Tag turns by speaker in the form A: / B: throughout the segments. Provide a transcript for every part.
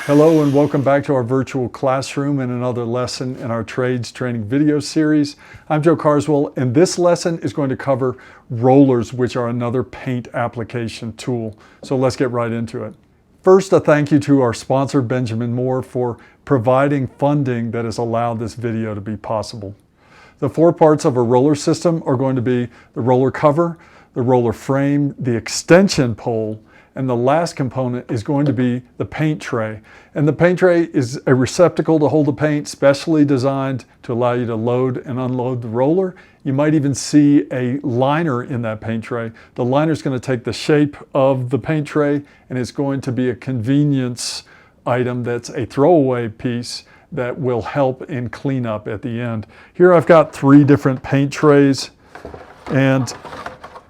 A: Hello and welcome back to our virtual classroom and another lesson in our trades training video series. I'm Joe Carswell, and this lesson is going to cover rollers, which are another paint application tool. So let's get right into it. First, a thank you to our sponsor, Benjamin Moore, for providing funding that has allowed this video to be possible. The four parts of a roller system are going to be the roller cover, the roller frame, the extension pole, and the last component is going to be the paint tray. And the paint tray is a receptacle to hold the paint, specially designed to allow you to load and unload the roller. You might even see a liner in that paint tray. The liner is going to take the shape of the paint tray, and it's going to be a convenience item that's a throwaway piece that will help in cleanup at the end. Here I've got three different paint trays, and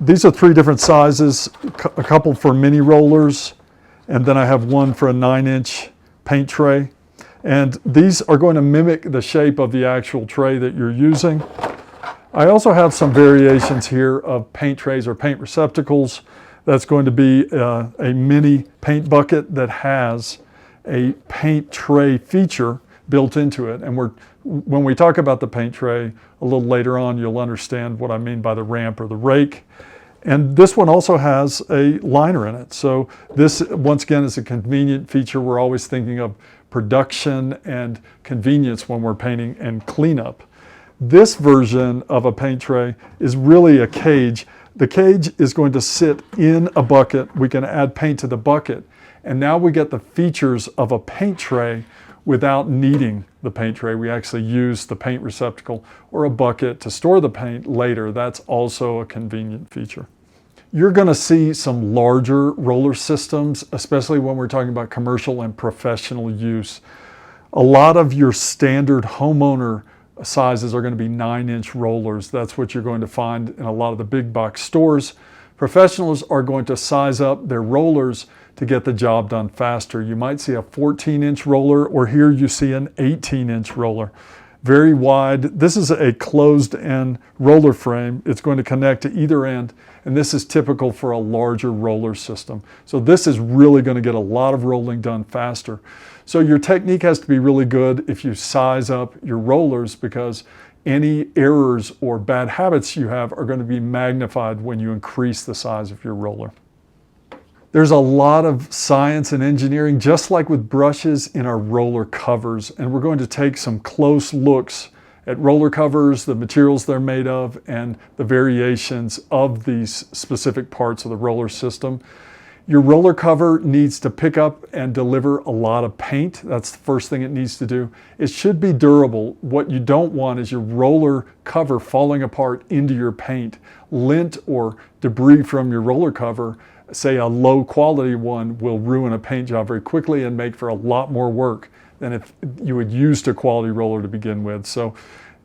A: these are three different sizes, a couple for mini rollers, and then I have one for a 9-inch paint tray. And these are going to mimic the shape of the actual tray that you're using. I also have some variations here of paint trays or paint receptacles. That's going to be a mini paint bucket that has a paint tray feature built into it. And when we talk about the paint tray a little later on, you'll understand what I mean by the ramp or the rake. And this one also has a liner in it. So this, once again, is a convenient feature. We're always thinking of production and convenience when we're painting and cleanup. This version of a paint tray is really a cage. The cage is going to sit in a bucket. We can add paint to the bucket. And now we get the features of a paint tray without needing the paint tray. We actually use the paint receptacle or a bucket to store the paint later. That's also a convenient feature. You're going to see some larger roller systems, especially when we're talking about commercial and professional use. A lot of your standard homeowner sizes are going to be 9-inch rollers. That's what you're going to find in a lot of the big box stores. Professionals are going to size up their rollers to get the job done faster. You might see a 14-inch roller, or here you see an 18-inch roller. Very wide. This is a closed-end roller frame. It's going to connect to either end, and this is typical for a larger roller system. So this is really going to get a lot of rolling done faster. So your technique has to be really good if you size up your rollers, because any errors or bad habits you have are going to be magnified when you increase the size of your roller. There's a lot of science and engineering, just like with brushes, in our roller covers. And we're going to take some close looks at roller covers, the materials they're made of, and the variations of these specific parts of the roller system. Your roller cover needs to pick up and deliver a lot of paint. That's the first thing it needs to do. It should be durable. What you don't want is your roller cover falling apart into your paint. Lint or debris from your roller cover, say a low quality one, will ruin a paint job very quickly and make for a lot more work than if you had used a quality roller to begin with. So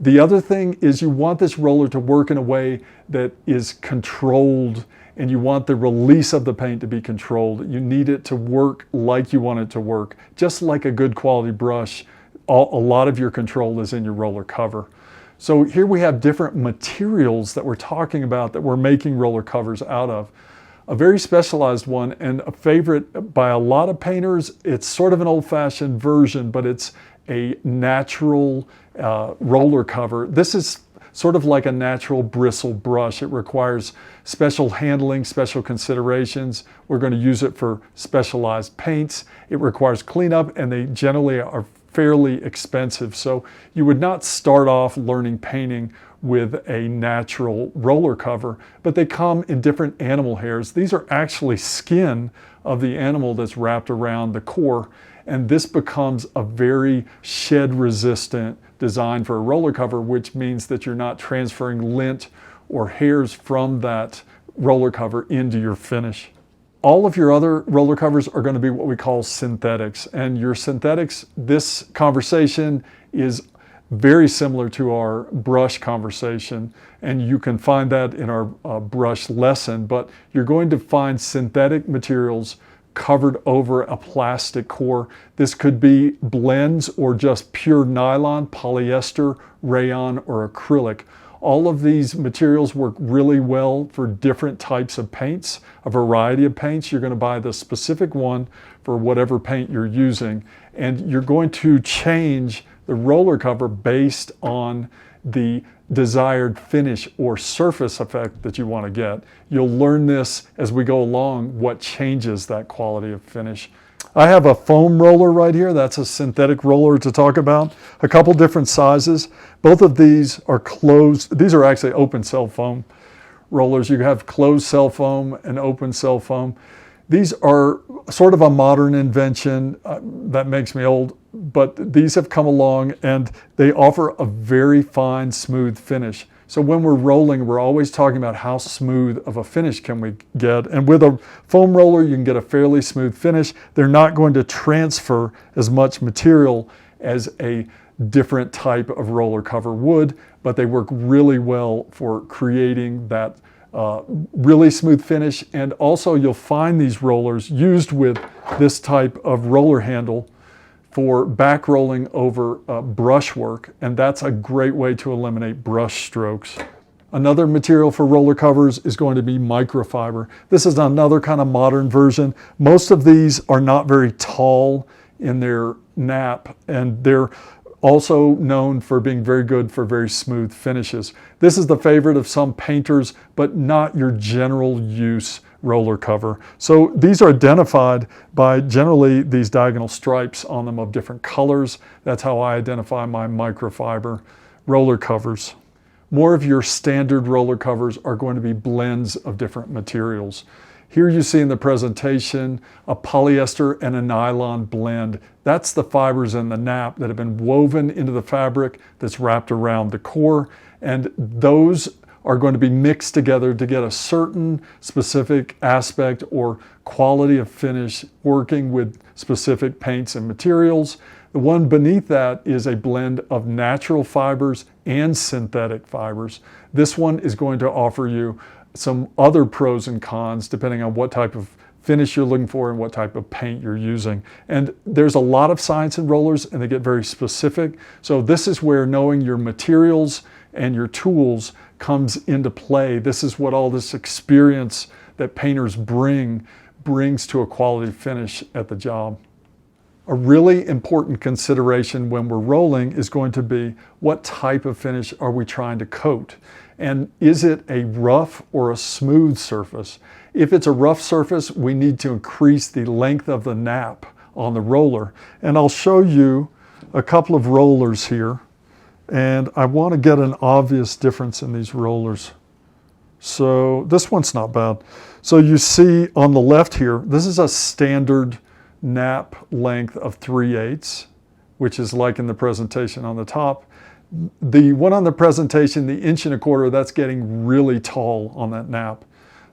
A: the other thing is you want this roller to work in a way that is controlled, and you want the release of the paint to be controlled. You need it to work like you want it to work. Just like a good quality brush, a lot of your control is in your roller cover. So here we have different materials that we're talking about that we're making roller covers out of. A very specialized one and a favorite by a lot of painters. It's sort of an old-fashioned version, but it's a natural roller cover. This is sort of like a natural bristle brush. It requires special handling, special considerations. We're going to use it for specialized paints. It requires cleanup, and they generally are fairly expensive. So you would not start off learning painting with a natural roller cover, but they come in different animal hairs. These are actually skin of the animal that's wrapped around the core, and this becomes a very shed-resistant design for a roller cover, which means that you're not transferring lint or hairs from that roller cover into your finish. All of your other roller covers are going to be what we call synthetics, and your synthetics, this conversation is very similar to our brush conversation, and you can find that in our brush lesson, but you're going to find synthetic materials covered over a plastic core. This could be blends or just pure nylon, polyester, rayon, or acrylic. All of these materials work really well for different types of paints, a variety of paints. You're going to buy the specific one for whatever paint you're using, and you're going to change the roller cover based on the desired finish or surface effect that you want to get. You'll learn this as we go along, what changes that quality of finish. I have a foam roller right here. That's a synthetic roller to talk about. A couple different sizes. Both of these are closed. These are actually open cell foam rollers. You have closed cell foam and open cell foam. These are sort of a modern invention. That makes me old, but these have come along and they offer a very fine, smooth finish. So when we're rolling, we're always talking about how smooth of a finish can we get. And with a foam roller, you can get a fairly smooth finish. They're not going to transfer as much material as a different type of roller cover would, but they work really well for creating that really smooth finish. And also you'll find these rollers used with this type of roller handle for back rolling over brush work, and that's a great way to eliminate brush strokes. Another material for roller covers is going to be microfiber. This is another kind of modern version. Most of these are not very tall in their nap, and they're also known for being very good for very smooth finishes. This is the favorite of some painters, but not your general use roller cover. So these are identified by generally these diagonal stripes on them of different colors. That's how I identify my microfiber roller covers. More of your standard roller covers are going to be blends of different materials. Here you see in the presentation a polyester and a nylon blend. That's the fibers in the nap that have been woven into the fabric that's wrapped around the core, and those are going to be mixed together to get a certain specific aspect or quality of finish working with specific paints and materials. The one beneath that is a blend of natural fibers and synthetic fibers. This one is going to offer you some other pros and cons depending on what type of finish you're looking for and what type of paint you're using. And there's a lot of science in rollers and they get very specific. So this is where knowing your materials and your tools comes into play. This is what all this experience that painters brings to a quality finish at the job. A really important consideration when we're rolling is going to be what type of finish are we trying to coat? And is it a rough or a smooth surface? If it's a rough surface, we need to increase the length of the nap on the roller. And I'll show you a couple of rollers here. And I want to get an obvious difference in these rollers. So this one's not bad. So you see on the left here, this is a standard nap length of 3/8, which is like in the presentation on the top. The one on the presentation, the 1.25 inches, that's getting really tall on that nap.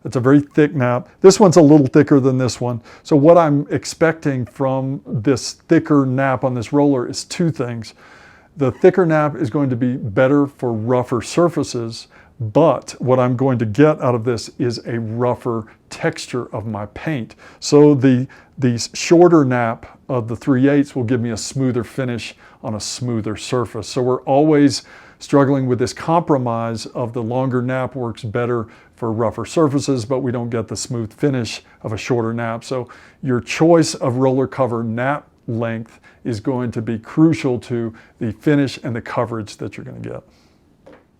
A: It's a very thick nap. This one's a little thicker than this one. So what I'm expecting from this thicker nap on this roller is two things. The thicker nap is going to be better for rougher surfaces, but what I'm going to get out of this is a rougher texture of my paint. So the shorter nap of the 3/8 will give me a smoother finish on a smoother surface. So we're always struggling with this compromise of the longer nap works better for rougher surfaces, but we don't get the smooth finish of a shorter nap. So your choice of roller cover nap length is going to be crucial to the finish and the coverage that you're going to get.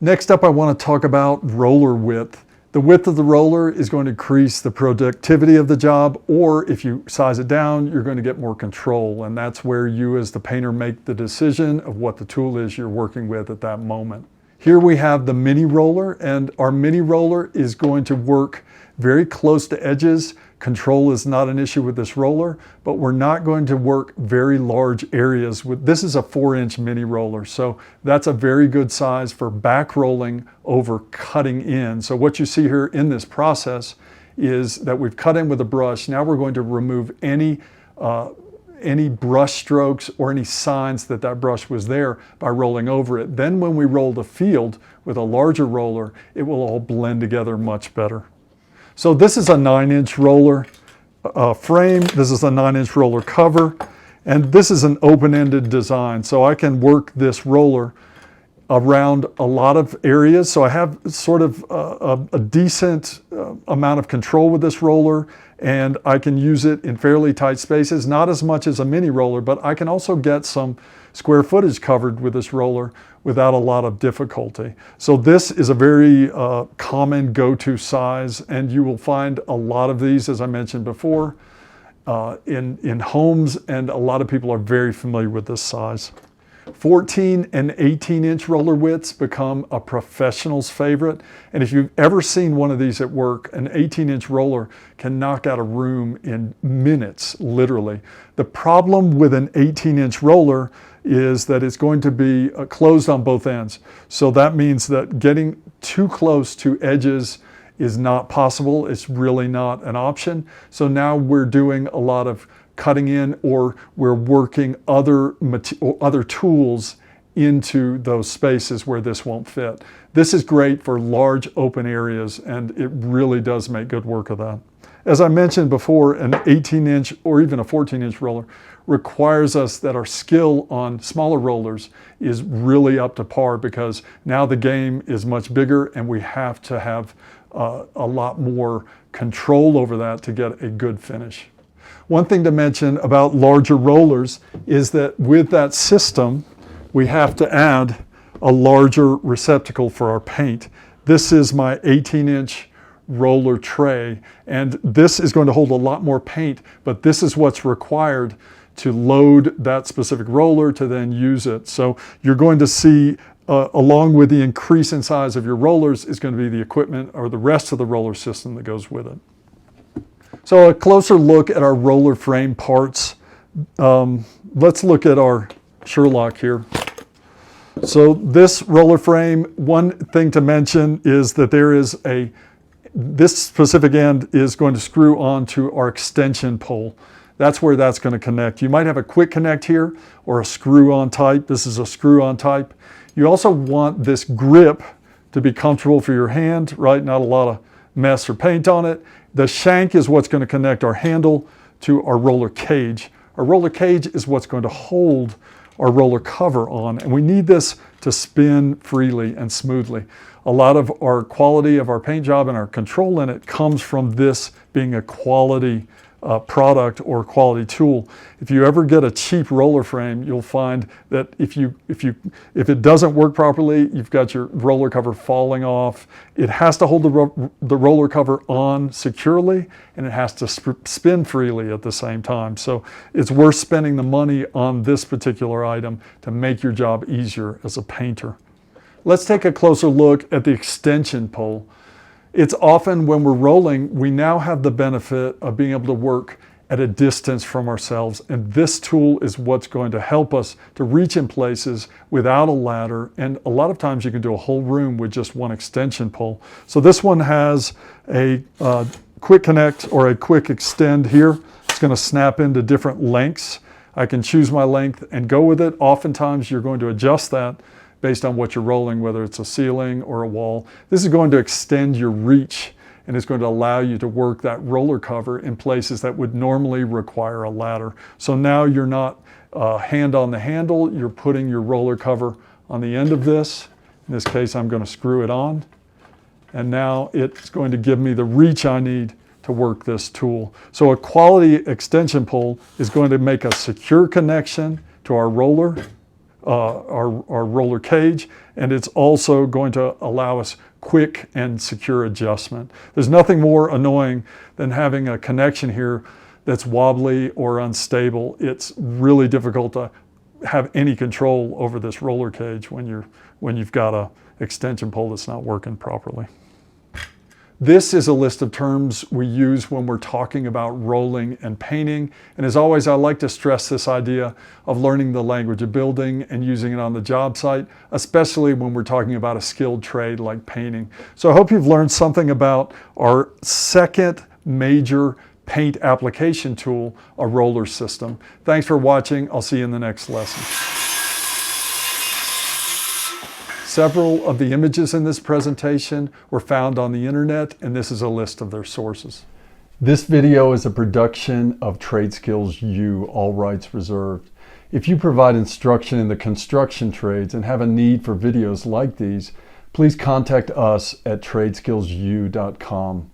A: Next up, I want to talk about roller width. The width of the roller is going to increase the productivity of the job, or if you size it down, you're going to get more control, and that's where you as the painter make the decision of what the tool is you're working with at that moment. Here we have the mini roller, and our mini roller is going to work very close to edges. Control is not an issue with this roller, but we're not going to work very large areas with, this is a 4-inch mini roller. So that's a very good size for back rolling over cutting in. So what you see here in this process is that we've cut in with a brush. Now we're going to remove any brush strokes or any signs that that brush was there by rolling over it. Then when we roll the field with a larger roller, it will all blend together much better. So this is a 9-inch roller frame. This is a 9-inch roller cover. And this is an open-ended design. So I can work this roller around a lot of areas. So I have sort of a decent amount of control with this roller, and I can use it in fairly tight spaces, not as much as a mini roller, but I can also get some square footage covered with this roller without a lot of difficulty. So this is a very common go-to size, and you will find a lot of these, as I mentioned before, in homes, and a lot of people are very familiar with this size. 14 and 18-inch roller widths become a professional's favorite. And if you've ever seen one of these at work, an 18-inch roller can knock out a room in minutes, literally. The problem with an 18-inch roller is that it's going to be closed on both ends. So that means that getting too close to edges is not possible. It's really not an option. So now we're doing a lot of cutting in, or we're working other tools into those spaces where this won't fit. This is great for large open areas, and it really does make good work of that. As I mentioned before, an 18-inch or even a 14-inch roller requires us that our skill on smaller rollers is really up to par, because now the game is much bigger and we have to have a lot more control over that to get a good finish. One thing to mention about larger rollers is that with that system, we have to add a larger receptacle for our paint. This is my 18-inch roller tray, and this is going to hold a lot more paint, but this is what's required to load that specific roller to then use it. So you're going to see, along with the increase in size of your rollers, is going to be the equipment or the rest of the roller system that goes with it. So a closer look at our roller frame parts. Let's look at our Sherlock here. So this roller frame, one thing to mention is that this specific end is going to screw onto our extension pole. That's where that's going to connect. You might have a quick connect here or a screw-on type. This is a screw-on type. You also want this grip to be comfortable for your hand, right? Not a lot of mess or paint on it. The shank is what's going to connect our handle to our roller cage. Our roller cage is what's going to hold our roller cover on, and we need this to spin freely and smoothly. A lot of our quality of our paint job and our control in it comes from this being a quality product or quality tool. If you ever get a cheap roller frame, you'll find that if it doesn't work properly, you've got your roller cover falling off. It has to hold the roller cover on securely, and it has to spin freely at the same time. So it's worth spending the money on this particular item to make your job easier as a painter. Let's take a closer look at the extension pole. It's often when we're rolling, we now have the benefit of being able to work at a distance from ourselves, and this tool is what's going to help us to reach in places without a ladder, and a lot of times you can do a whole room with just one extension pole. So this one has a quick connect or a quick extend here. It's going to snap into different lengths. I can choose my length and go with it. Oftentimes you're going to adjust that based on what you're rolling, whether it's a ceiling or a wall. This is going to extend your reach, and it's going to allow you to work that roller cover in places that would normally require a ladder. So now you're not hand on the handle, you're putting your roller cover on the end of this. In this case, I'm going to screw it on, and now it's going to give me the reach I need to work this tool. So a quality extension pole is going to make a secure connection to our roller, our roller cage, and it's also going to allow us quick and secure adjustment. There's nothing more annoying than having a connection here that's wobbly or unstable. It's really difficult to have any control over this roller cage when you've got a extension pole that's not working properly. This is a list of terms we use when we're talking about rolling and painting. And as always, I like to stress this idea of learning the language of building and using it on the job site, especially when we're talking about a skilled trade like painting. So I hope you've learned something about our second major paint application tool, a roller system. Thanks for watching. I'll see you in the next lesson. Several of the images in this presentation were found on the internet, and this is a list of their sources. This video is a production of Trade Skills U, all rights reserved. If you provide instruction in the construction trades and have a need for videos like these, please contact us at tradeskillsu.com.